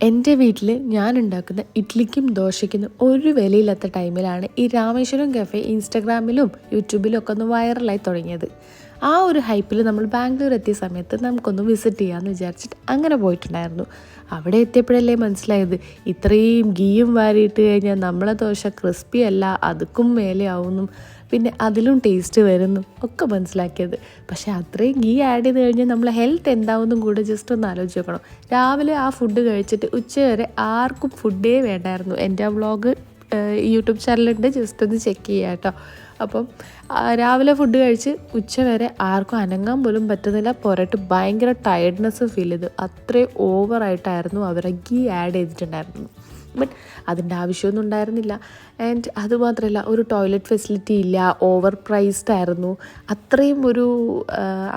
എൻ്റെ വീട്ടിൽ ഞാൻ ഉണ്ടാക്കുന്ന ഇഡ്ഡലിക്കും ദോശയ്ക്കും ഒരു വിലയില്ലാത്ത ടൈമിലാണ് ഈ രാമേശ്വരം കഫേ ഇൻസ്റ്റാഗ്രാമിലും യൂട്യൂബിലും ഒക്കെ ഒന്ന് വൈറലായി തുടങ്ങിയത്. ആ ഒരു ഹൈപ്പിൽ നമ്മൾ ബാംഗ്ലൂർ എത്തിയ സമയത്ത് നമുക്കൊന്ന് വിസിറ്റ് ചെയ്യാമെന്ന് വിചാരിച്ചിട്ട് അങ്ങനെ പോയിട്ടുണ്ടായിരുന്നു. അവിടെ എത്തിയപ്പോഴല്ലേ മനസ്സിലായത് ഇത്രയും ഗീയും വാരിയിട്ട് കഴിഞ്ഞാൽ നമ്മളെ ദോശ ക്രിസ്പി അല്ല, അതുക്കും മേലെ ആവുന്നു, പിന്നെ അതിലും ടേസ്റ്റ് വരുന്നു ഒക്കെ മനസ്സിലാക്കിയത്. പക്ഷേ അത്രയും ഗീ ആഡ് ചെയ്ത് കഴിഞ്ഞാൽ നമ്മളെ ഹെൽത്ത് എന്താവുന്നും കൂടെ ജസ്റ്റ് ഒന്ന് ആലോചിച്ച് നോക്കണം. രാവിലെ ആ ഫുഡ് കഴിച്ചിട്ട് ഉച്ചവരെ ആർക്കും ഫുഡേ വേണ്ടായിരുന്നു. എൻ്റെ ആ വ്ളോഗ് യൂട്യൂബ് ചാനലുണ്ട്, ജസ്റ്റ് ഒന്ന് ചെക്ക് ചെയ്യുക കേട്ടോ. അപ്പം രാവിലെ ഫുഡ് കഴിച്ച് ഉച്ചവരെ ആർക്കും അനങ്ങാൻ പോലും പറ്റുന്നില്ല. പുറത്ത് ഭയങ്കര ടയർഡ്നെസ് ഫീൽ ചെയ്തു. അത്രയും ഓവറായിട്ടായിരുന്നു അവരെ ഗീ ആഡ് ചെയ്തിട്ടുണ്ടായിരുന്നു. ബട്ട് അതിൻ്റെ ആവശ്യമൊന്നും ഉണ്ടായിരുന്നില്ല. ആൻഡ് അതുമാത്രമല്ല, ഒരു ടോയ്ലറ്റ് ഫെസിലിറ്റി ഇല്ല, ഓവർ പ്രൈസ്ഡ് ആയിരുന്നു. അത്രയും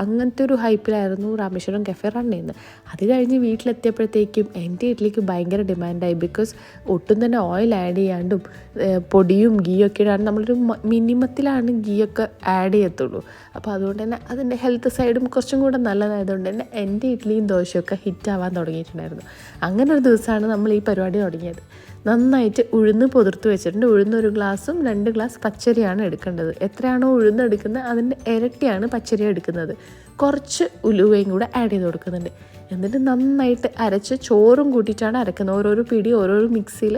അങ്ങനത്തെ ഒരു ഹൈപ്പിലായിരുന്നു രാമേശ്വരം കഫേ റൺ ചെയ്യുന്നത്. അത് കഴിഞ്ഞ് വീട്ടിലെത്തിയപ്പോഴത്തേക്കും എൻ്റെ വീട്ടിലേക്ക് ഭയങ്കര ഡിമാൻഡായി. ബിക്കോസ് ഒട്ടും തന്നെ ഓയിൽ ആഡ് ചെയ്യാണ്ടും പൊടിയും ഗീയൊക്കെ ഇടാണ്ട് നമ്മളൊരു മിനിമത്തിലാണ് ഗീയൊക്കെ ആഡ് ചെയ്യത്തുള്ളൂ. അപ്പോൾ അതുകൊണ്ട് തന്നെ അതിൻ്റെ ഹെൽത്ത് സൈഡും കുറച്ചും കൂടെ നല്ലതായതുകൊണ്ട് തന്നെ എൻ്റെ ഇഡ്ഡലിയും ദോശയൊക്കെ ഹിറ്റാവാൻ തുടങ്ങിയിട്ടുണ്ടായിരുന്നു. അങ്ങനെ ഒരു ദിവസമാണ് നമ്മൾ ഈ പരിപാടി തുടങ്ങിയത്. നന്നായിട്ട് ഉഴുന്ന് പൊതിർത്ത് വെച്ചിട്ടുണ്ട്. ഉഴുന്ന് 1 ഗ്ലാസും 2 ഗ്ലാസ് പച്ചരിയാണ് എടുക്കേണ്ടത്. എത്രയാണോ ഉഴുന്ന് എടുക്കുന്നത് അതിൻ്റെ ഇരട്ടിയാണ് പച്ചരി എടുക്കുന്നത്. കുറച്ച് ഉലുവയും കൂടെ ആഡ് ചെയ്ത് കൊടുക്കുന്നുണ്ട്. എന്നിട്ട് നന്നായിട്ട് അരച്ച് ചോറും കൂട്ടിയിട്ടാണ് അരക്കുന്നത്. ഓരോരോ പിടി മിക്സിയിൽ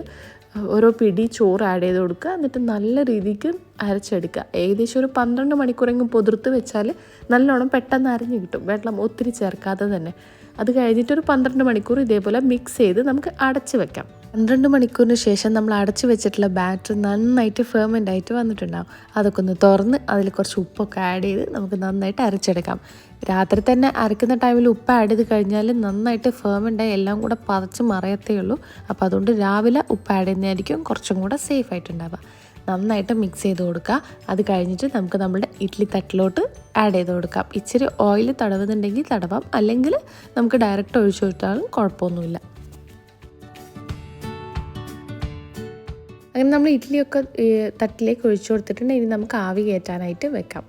ഓരോ പിടി ചോറ് ആഡ് ചെയ്ത് കൊടുക്കുക. എന്നിട്ട് നല്ല രീതിക്ക് അരച്ചെടുക്കുക. ഏകദേശം ഒരു 12 മണിക്കൂറെങ്കിലും പൊതിർത്ത് വെച്ചാൽ നല്ലോണം പെട്ടെന്ന് അരഞ്ഞ് കിട്ടും, വെള്ളം ഒത്തിരി ചേർക്കാതെ തന്നെ. അത് കഴിഞ്ഞിട്ട് ഒരു 12 മണിക്കൂർ ഇതേപോലെ മിക്സ് ചെയ്ത് നമുക്ക് അടച്ച് വെക്കാം. 12 മണിക്കൂറിന് ശേഷം നമ്മൾ അടച്ച് വെച്ചിട്ടുള്ള ബാറ്റർ നന്നായിട്ട് ഫെർമെൻ്റ് ആയിട്ട് വന്നിട്ടുണ്ടാകും. അതൊക്കെ ഒന്ന് തുറന്ന് അതിൽ കുറച്ച് ഉപ്പൊക്കെ ആഡ് ചെയ്ത് നമുക്ക് നന്നായിട്ട് അരച്ചെടുക്കാം. രാത്രി തന്നെ അരക്കുന്ന ടൈമിൽ ഉപ്പ് ആഡ് ചെയ്ത് കഴിഞ്ഞാൽ നന്നായിട്ട് ഫെർമെൻ്റായി എല്ലാം കൂടെ പതച്ച് മറയത്തേ ഉള്ളൂ. അപ്പോൾ അതുകൊണ്ട് രാവിലെ ഉപ്പ് ആഡ് ചെയ്യുന്നതായിരിക്കും കുറച്ചും കൂടെ സേഫ് ആയിട്ടുണ്ടാവുക. നന്നായിട്ട് മിക്സ് ചെയ്ത് കൊടുക്കുക. അത് കഴിഞ്ഞിട്ട് നമുക്ക് നമ്മുടെ ഇഡ്ഡലി തട്ടിലോട്ട് ആഡ് ചെയ്ത് കൊടുക്കാം. ഇച്ചിരി ഓയിൽ തടവുന്നുണ്ടെങ്കിൽ തടവാം, അല്ലെങ്കിൽ നമുക്ക് ഡയറക്റ്റ് ഒഴിച്ചു കൊടുത്താലും കുഴപ്പമൊന്നുമില്ല. അങ്ങനെ നമ്മൾ ഇഡ്ഡലിയൊക്കെ തട്ടിലേക്ക് ഒഴിച്ചു കൊടുത്തിട്ടുണ്ട്. ഇനി നമുക്ക് ആവി കയറ്റാനായിട്ട് വെക്കാം.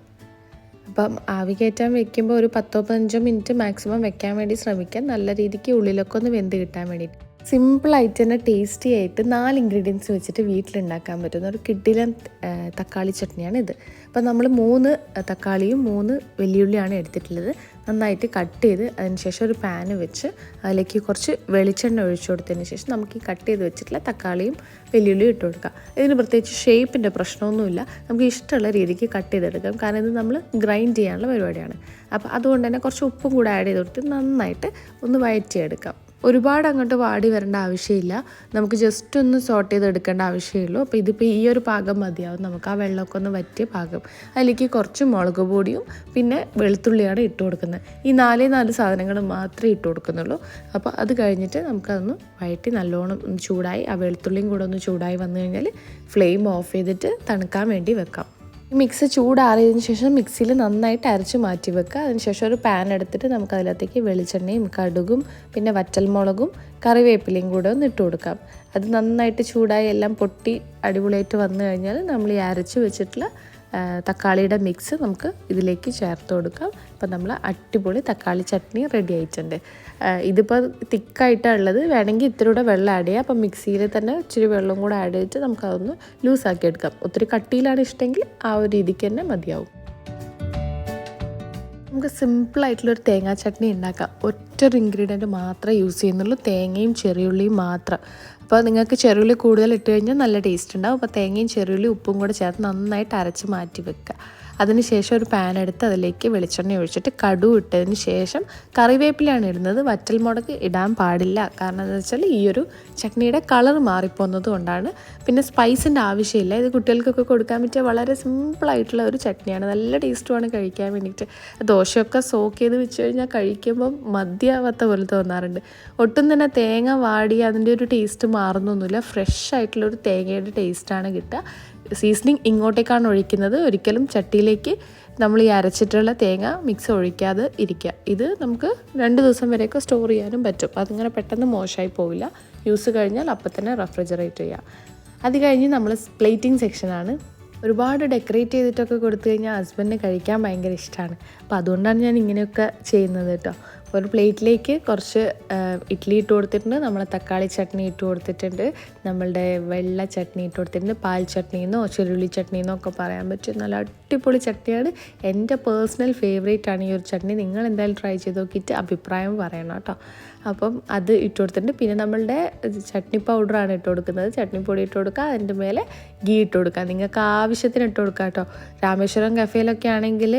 അപ്പം ആവി കയറ്റാൻ വെക്കുമ്പോൾ ഒരു 10-15 മിനിറ്റ് മാക്സിമം വെക്കാൻ വേണ്ടി ശ്രമിക്കാം, നല്ല രീതിക്ക് ഉള്ളിലൊക്കെ ഒന്ന് വെന്ത് കിട്ടാൻ വേണ്ടിയിട്ട്. സിമ്പിളായിട്ട് തന്നെ ടേസ്റ്റി ആയിട്ട് 4 ഇൻഗ്രീഡിയൻസ് വെച്ചിട്ട് വീട്ടിലുണ്ടാക്കാൻ പറ്റുന്ന ഒരു കിഡിലൻ തക്കാളി ചട്നിയാണ് ഇത്. അപ്പം നമ്മൾ 3 തക്കാളിയും 3 വെല്ലുള്ളിയാണ് എടുത്തിട്ടുള്ളത്. നന്നായിട്ട് കട്ട് ചെയ്ത് അതിനുശേഷം ഒരു പാന് വെച്ച് അതിലേക്ക് കുറച്ച് വെളിച്ചെണ്ണ ഒഴിച്ചു കൊടുത്തതിന് ശേഷം നമുക്ക് ഈ കട്ട് ചെയ്ത് വെച്ചിട്ടുള്ള തക്കാളിയും വെല്ലുള്ളിയും ഇട്ട് കൊടുക്കാം. ഇതിന് പ്രത്യേകിച്ച് ഷേപ്പിൻ്റെ പ്രശ്നമൊന്നുമില്ല, നമുക്ക് ഇഷ്ടമുള്ള രീതിക്ക് കട്ട് ചെയ്തെടുക്കാം. കാരണം ഇത് നമ്മൾ ഗ്രൈൻഡ് ചെയ്യാനുള്ള പരിപാടിയാണ്. അപ്പോൾ അതുകൊണ്ട് തന്നെ കുറച്ച് ഉപ്പും കൂടെ ആഡ് ചെയ്ത് കൊടുത്ത് നന്നായിട്ട് ഒന്ന് വഴറ്റിയെടുക്കാം. ഒരുപാട് അങ്ങോട്ട് വാടി വരേണ്ട ആവശ്യമില്ല, നമുക്ക് ജസ്റ്റ് ഒന്ന് സോട്ട് ചെയ്തെടുക്കേണ്ട ആവശ്യമുള്ളൂ. അപ്പോൾ ഇതിപ്പോൾ ഈ ഒരു പാകം മതിയാവും, നമുക്ക് ആ വെള്ളമൊക്കെ ഒന്ന് വറ്റിയ പാകം. അതിലേക്ക് കുറച്ച് മുളക് പൊടിയും പിന്നെ വെളുത്തുള്ളിയാണ് ഇട്ട് കൊടുക്കുന്നത്. ഈ 4 സാധനങ്ങൾ മാത്രമേ ഇട്ട് കൊടുക്കുന്നുള്ളൂ. അപ്പോൾ അത് കഴിഞ്ഞിട്ട് നമുക്കതൊന്ന് വഴറ്റി നല്ലോണം ചൂടായി ആ വെളുത്തുള്ളിയും കൂടെ ഒന്ന് ചൂടായി വന്നു കഴിഞ്ഞാൽ ഫ്ലെയിം ഓഫ് ചെയ്തിട്ട് തണുക്കാൻ വേണ്ടി വെക്കാം. മിക്സ് ചൂടാറിയതിന് ശേഷം മിക്സിയിൽ നന്നായിട്ട് അരച്ച് മാറ്റി വെക്കുക. അതിനുശേഷം ഒരു പാൻ എടുത്തിട്ട് നമുക്ക് അതിനകത്തേക്ക് വെളിച്ചെണ്ണയും കടുകും പിന്നെ വറ്റൽമുളകും കറിവേപ്പിലയും കൂടെ ഒന്ന് ഇട്ട് കൊടുക്കാം. അത് നന്നായിട്ട് ചൂടായി എല്ലാം പൊട്ടി അടിപൊളിയായിട്ട് വന്നു കഴിഞ്ഞാൽ നമ്മൾ ഈ അരച്ച് വെച്ചിട്ടുള്ള തക്കാളിയുടെ മിക്സ് നമുക്ക് ഇതിലേക്ക് ചേർത്ത് കൊടുക്കാം. അപ്പോൾ നമ്മൾ അടിപൊളി തക്കാളി ചട്നി റെഡി ആയിട്ടുണ്ട്. ഇതിപ്പോൾ തിക്കായിട്ടാണ് ഉള്ളത്, വേണമെങ്കിൽ ഇത്തിരി കൂടെ വെള്ളം ആഡ് ചെയ്യാം. അപ്പം മിക്സിയിൽ തന്നെ ഇച്ചിരി വെള്ളം കൂടെ ആഡ് ചെയ്തിട്ട് നമുക്കതൊന്ന് ലൂസാക്കി എടുക്കാം. ഒത്തിരി കട്ടിയിലാണ് ഇഷ്ടമെങ്കിൽ ആ ഒരു രീതിക്ക് തന്നെ മതിയാവും. നമുക്ക് സിമ്പിളായിട്ടുള്ളൊരു തേങ്ങാ ചട്നി ഉണ്ടാക്കാം. ഒറ്റൊരു ഇൻഗ്രീഡിയൻറ്റ് മാത്രമേ യൂസ് ചെയ്യുന്നുള്ളൂ, തേങ്ങയും ചെറിയുള്ളിയും മാത്രം. അപ്പോൾ നിങ്ങൾക്ക് ചെറിയുള്ളി കൂടുതൽ ഇട്ട് കഴിഞ്ഞാൽ നല്ല ടേസ്റ്റ് ഉണ്ടാവും. അപ്പോൾ തേങ്ങയും ചെറിയുള്ളി ഉപ്പും കൂടെ ചേർത്ത് നന്നായിട്ട് അരച്ച് മാറ്റി വെക്കുക. അതിനുശേഷം ഒരു പാൻ എടുത്ത് അതിലേക്ക് വെളിച്ചെണ്ണ ഒഴിച്ചിട്ട് കടുക് ഇട്ടതിന് ശേഷം കറിവേപ്പിലയാണ് ഇടുന്നത്. വറ്റൽമുളക് ഇടാൻ പാടില്ല, കാരണം എന്താ വെച്ചാൽ ഈ ഒരു ചട്നിയുടെ കളർ മാറിപ്പോകുന്നത് കൊണ്ടാണ്. പിന്നെ സ്പൈസിൻ്റെ ആവശ്യമില്ല. ഇത് കുട്ടികൾക്കൊക്കെ കൊടുക്കാൻ പറ്റിയ വളരെ സിമ്പിളായിട്ടുള്ള ഒരു ചട്നിയാണ്, നല്ല ടേസ്റ്റുമാണ് കഴിക്കാൻ വേണ്ടിയിട്ട്. ദോശയൊക്കെ സോക്ക് ചെയ്ത് വെച്ച് കഴിഞ്ഞാൽ കഴിക്കുമ്പം മതിയാവാത്ത പോലെ തോന്നാറുണ്ട്. ഒട്ടും തന്നെ തേങ്ങ വാടി അതിൻ്റെ ഒരു ടേസ്റ്റ് മാറുന്നൊന്നുമില്ല, ഫ്രഷ് ആയിട്ടുള്ളൊരു തേങ്ങയുടെ ടേസ്റ്റാണ് കിട്ടുക. സീസണിങ് ഇങ്ങോട്ടേക്കാണ് ഒഴിക്കുന്നത്, ഒരിക്കലും ചട്ടിയിലേക്ക് നമ്മൾ ഈ അരച്ചിട്ടുള്ള തേങ്ങ മിക്സ് ഒഴിക്കാതെ ഇരിക്കുക. ഇത് നമുക്ക് 2 ദിവസം വരെയൊക്കെ സ്റ്റോർ ചെയ്യാനും പറ്റും, അതിങ്ങനെ പെട്ടെന്ന് മോശമായി പോവില്ല. യൂസ് കഴിഞ്ഞാൽ അപ്പം തന്നെ റെഫ്രിജറേറ്റ് ചെയ്യുക. അത് കഴിഞ്ഞ് നമ്മൾ പ്ലേറ്റിംഗ് സെക്ഷനാണ്. ഒരുപാട് ഡെക്കറേറ്റ് ചെയ്തിട്ടൊക്കെ കൊടുത്തു കഴിഞ്ഞാൽ ഹസ്ബൻഡിന് കഴിക്കാൻ ഭയങ്കര ഇഷ്ടമാണ്. അപ്പോൾ അതുകൊണ്ടാണ് ഞാൻ ഇങ്ങനെയൊക്കെ ചെയ്യുന്നത് കേട്ടോ. ഒരു പ്ലേറ്റിലേക്ക് കുറച്ച് ഇഡ്ഡലി ഇട്ട് കൊടുത്തിട്ടുണ്ട്, നമ്മൾ തക്കാളി ചട്നി ഇട്ട് കൊടുത്തിട്ടുണ്ട്, നമ്മളുടെ വെള്ള ചട്നി ഇട്ട് കൊടുത്തിട്ടുണ്ട്, പാൽ ചട്നിന്നോ ചെറുള്ളി ചട്നിന്നോ ഒക്കെ പറയാൻ പറ്റും. നല്ല അടിപൊളി ചട്നിയാണ്. എൻ്റെ പേഴ്സണൽ ഫേവറേറ്റ് ആണ് ഈ ഒരു ചട്നി. നിങ്ങൾ എന്തായാലും ട്രൈ ചെയ്ത് നോക്കിയിട്ട് അഭിപ്രായം പറയണം കേട്ടോ. അപ്പം അത് ഇട്ട് കൊടുത്തിട്ടുണ്ട്. പിന്നെ നമ്മളുടെ ചട്നി പൗഡറാണ് ഇട്ട് കൊടുക്കുന്നത്. ചട്നി പൊടി ഇട്ട് കൊടുക്കുക, അതിൻ്റെ മേലെ ഗീ ഇട്ട് കൊടുക്കുക. നിങ്ങൾക്ക് ആവശ്യത്തിന് ഇട്ട് കൊടുക്കുക കേട്ടോ. രാമേശ്വരം കഫേയിലൊക്കെ ആണെങ്കിൽ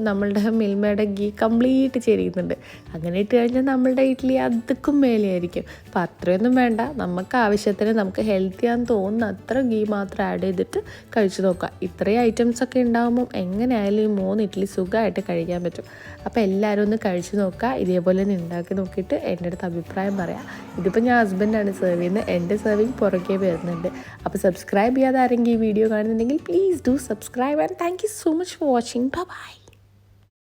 നമ്മളുടെ മിൽമയുടെ ഗീ കംപ്ലീറ്റ് ചേരുന്നുണ്ട്. അങ്ങനെ ഇട്ട് കഴിഞ്ഞാൽ നമ്മളുടെ ഇഡ്ഡലി അതുക്കും മേലെയായിരിക്കും. അപ്പോൾ അത്രയൊന്നും വേണ്ട, നമുക്ക് ആവശ്യത്തിന് നമുക്ക് ഹെൽത്തിയാന്ന് തോന്നുന്ന അത്ര ഗീ മാത്രം ആഡ് ചെയ്തിട്ട് കഴിച്ചു നോക്കുക. ഇത്രയും ഐറ്റംസൊക്കെ ഉണ്ടാകുമ്പം എങ്ങനെയായാലും ഈ 3 ഇഡ്ഡലി സുഖമായിട്ട് കഴിക്കാൻ പറ്റും. അപ്പോൾ എല്ലാവരും ഒന്ന് കഴിച്ചു നോക്കുക. ഇതേപോലെ ഒന്ന് ഉണ്ടാക്കി നോക്കിയിട്ട് എൻ്റെ അടുത്ത് അഭിപ്രായം പറയാം. ഇതിപ്പോൾ ഞാൻ ഹസ്ബൻഡാണ് സെർവ് ചെയ്യുന്നത്, എൻ്റെ സെർവിങ് പുറകെ വരുന്നുണ്ട്. അപ്പോൾ സബ്സ്ക്രൈബ് ചെയ്യാതെ ആരെങ്കിലും ഈ വീഡിയോ കാണുന്നുണ്ടെങ്കിൽ please do subscribe and thank you so much for watching. By.